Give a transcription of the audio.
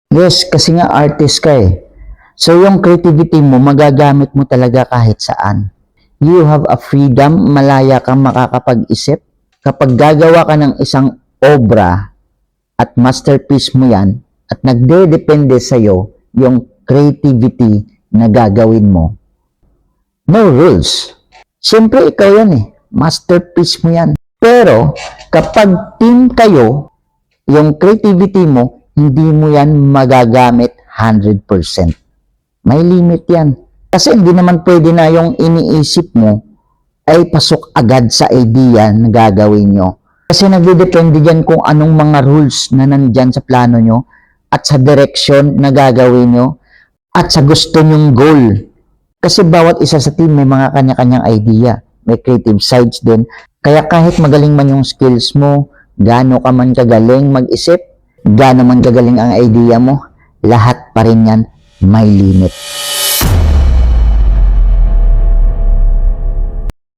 Yes, kasi nga artist ka eh. So yung creativity mo, magagamit mo talaga kahit saan. You have a freedom, malaya kang makakapag-isip. Kapag gagawa ka ng isang obra at masterpiece mo yan, at nagde-depende sa'yo yung creativity na gagawin mo. No rules. Siyempre ikaw yan eh. Masterpiece mo yan. Pero kapag team kayo, yung creativity mo, hindi mo yan magagamit 100%. May limit yan. Kasi hindi naman pwede na yung iniisip mo ay pasok agad sa idea na gagawin nyo. Kasi nagdedepende dyan kung anong mga rules na nandyan sa plano nyo at sa direction na gagawin nyo at sa gusto nyong goal. Kasi bawat isa sa team may mga kanya-kanyang idea. May creative sides din. Kaya kahit magaling man yung skills mo, gaano ka man kagaling mag-isip, gaano man kagaling ang idea mo, lahat pa rin yan may limit.